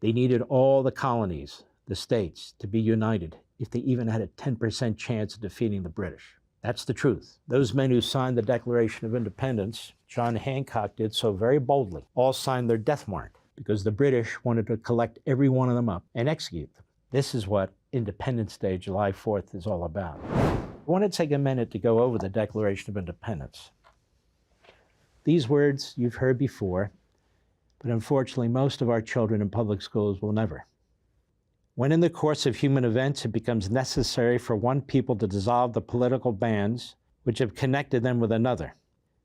They needed all the colonies, the states, to be united if they even had a 10% chance of defeating the British. That's the truth. Those men who signed the Declaration of Independence, John Hancock did so very boldly, all signed their death warrant because the British wanted to collect every one of them up and execute them. This is what Independence Day, July 4th, is all about. I want to take a minute to go over the Declaration of Independence. These words you've heard before, but unfortunately most of our children in public schools will never. When in the course of human events it becomes necessary for one people to dissolve the political bands which have connected them with another,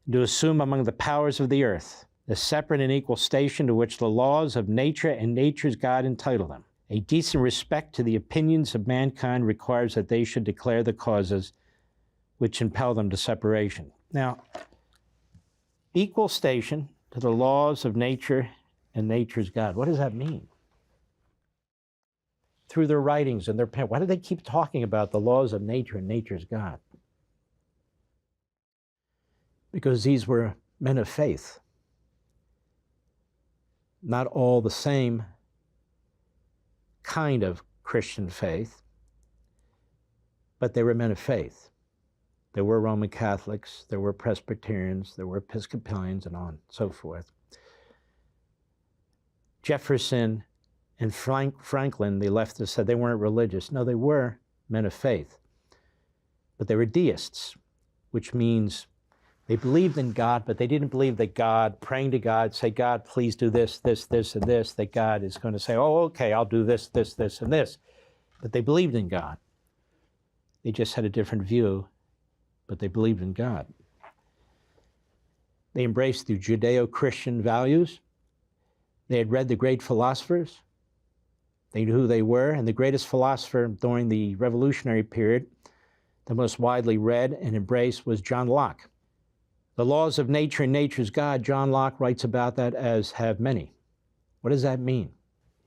and to assume among the powers of the earth the separate and equal station to which the laws of nature and nature's God entitle them, a decent respect to the opinions of mankind requires that they should declare the causes which impel them to separation. Now, equal station to the laws of nature and nature's God. What does that mean? Through their writings and their pen, why do they keep talking about the laws of nature and nature's God? Because these were men of faith. Not all the same kind of Christian faith, but they were men of faith. There were Roman Catholics, there were Presbyterians, there were Episcopalians, and on and so forth. Jefferson and Franklin, the leftists, said they weren't religious. No, they were men of faith. But they were deists, which means they believed in God, but they didn't believe that God, praying to God, say, God, please do this, this, this, and this, that God is going to say, oh, okay, I'll do this, this, this, and this. But they believed in God. They just had a different view, but they believed in God. They embraced the Judeo-Christian values. They had read the great philosophers. They knew who they were, and the greatest philosopher during the Revolutionary period, the most widely read and embraced, was John Locke. The laws of nature and nature's God, John Locke writes about that as have many. What does that mean?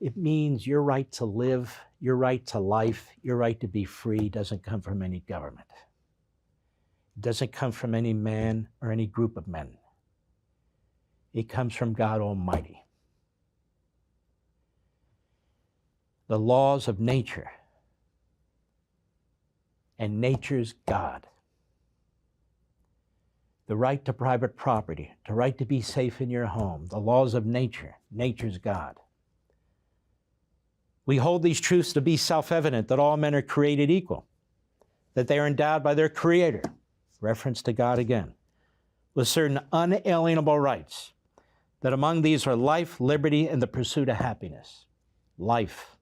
It means your right to live, your right to life, your right to be free doesn't come from any government. It doesn't come from any man or any group of men. It comes from God Almighty. The laws of nature and nature's God. The right to private property, the right to be safe in your home, the laws of nature, nature's God. We hold these truths to be self-evident, that all men are created equal, that they are endowed by their Creator, reference to God again, with certain unalienable rights, that among these are life, liberty, and the pursuit of happiness. Life,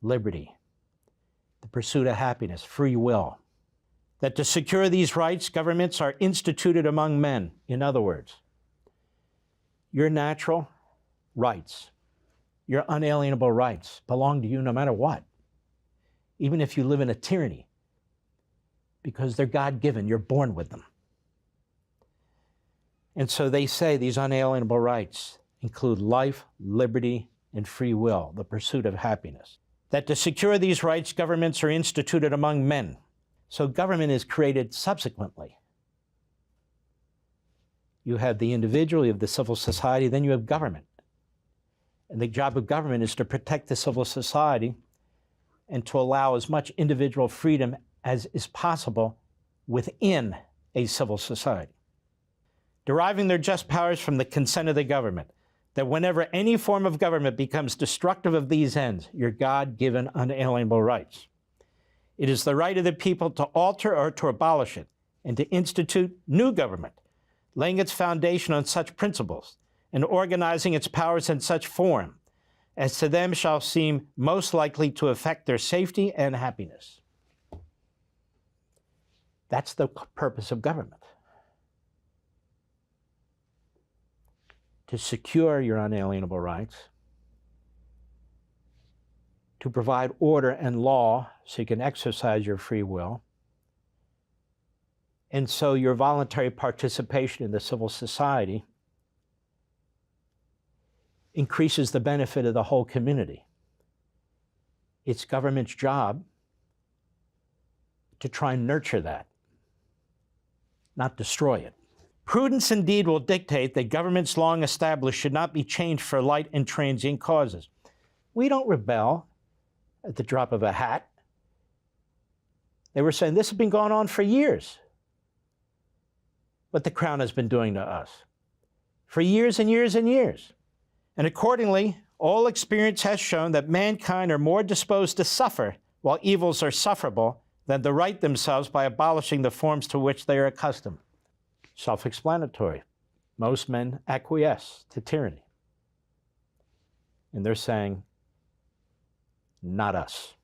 liberty, the pursuit of happiness, free will. That to secure these rights, governments are instituted among men. In other words, your natural rights, your unalienable rights belong to you no matter what, even if you live in a tyranny, because they're God-given, you're born with them. And so they say these unalienable rights include life, liberty, and free will, the pursuit of happiness. That to secure these rights, governments are instituted among men. So government is created subsequently. You have the individual, you have the civil society, then you have government. And the job of government is to protect the civil society and to allow as much individual freedom as is possible within a civil society. Deriving their just powers from the consent of the government, that whenever any form of government becomes destructive of these ends, your God-given unalienable rights. It is the right of the people to alter or to abolish it, and to institute new government, laying its foundation on such principles, and organizing its powers in such form, as to them shall seem most likely to affect their safety and happiness. That's the purpose of government. To secure your unalienable rights, to provide order and law so you can exercise your free will, and so your voluntary participation in the civil society increases the benefit of the whole community. It's government's job to try and nurture that, not destroy it. Prudence indeed will dictate that governments long established should not be changed for light and transient causes. We don't rebel at the drop of a hat. They were saying this has been going on for years, what the Crown has been doing to us for years and years and years. And accordingly, all experience has shown that mankind are more disposed to suffer while evils are sufferable than to right themselves by abolishing the forms to which they are accustomed. Self-explanatory. Most men acquiesce to tyranny. And they're saying, not us.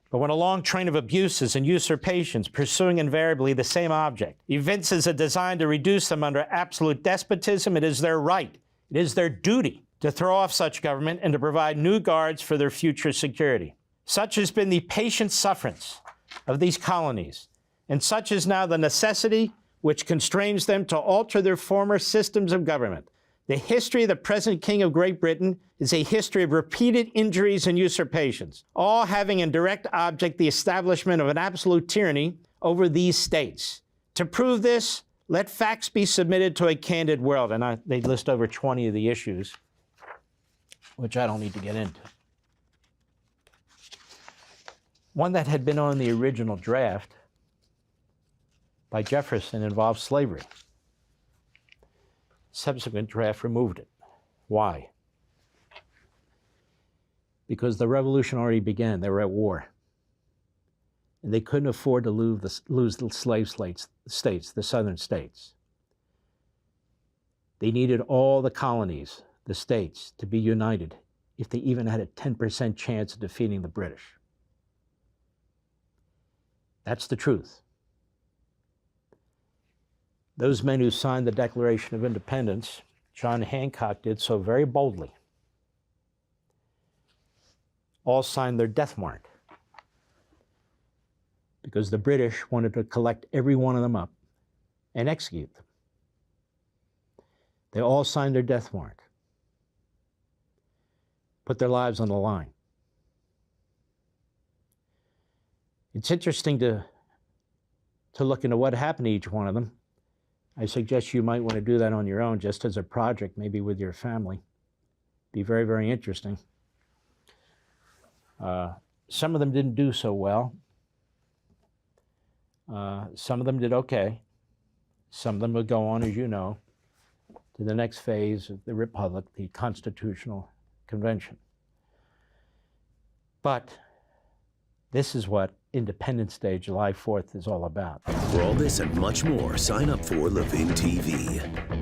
But when a long train of abuses and usurpations, pursuing invariably the same object, evinces a design to reduce them under absolute despotism, it is their right, it is their duty to throw off such government and to provide new guards for their future security. Such has been the patient sufferance of these colonies, and such is now the necessity which constrains them to alter their former systems of government. The history of the present King of Great Britain is a history of repeated injuries and usurpations, all having in direct object the establishment of an absolute tyranny over these states. To prove this, let facts be submitted to a candid world. And they list over 20 of the issues, which I don't need to get into. One that had been on the original draft by Jefferson involved slavery. Subsequent draft removed it. Why? Because the revolution already began. They were at war. And they couldn't afford to lose the slave states, the southern states. They needed all the colonies, the states, to be united if they even had a 10% chance of defeating the British. That's the truth. Those men who signed the Declaration of Independence, John Hancock did so very boldly, all signed their death warrant because the British wanted to collect every one of them up and execute them. They all signed their death warrant, put their lives on the line. It's interesting to look into what happened to each one of them. I suggest you might want to do that on your own, just as a project, maybe with your family. Be very, very interesting. Some of them didn't do so well. Some of them did okay. Some of them would go on, as you know, to the next phase of the Republic, the Constitutional Convention. But this is what Independence Day, July 4th, is all about. For all this and much more, sign up for LevintTV.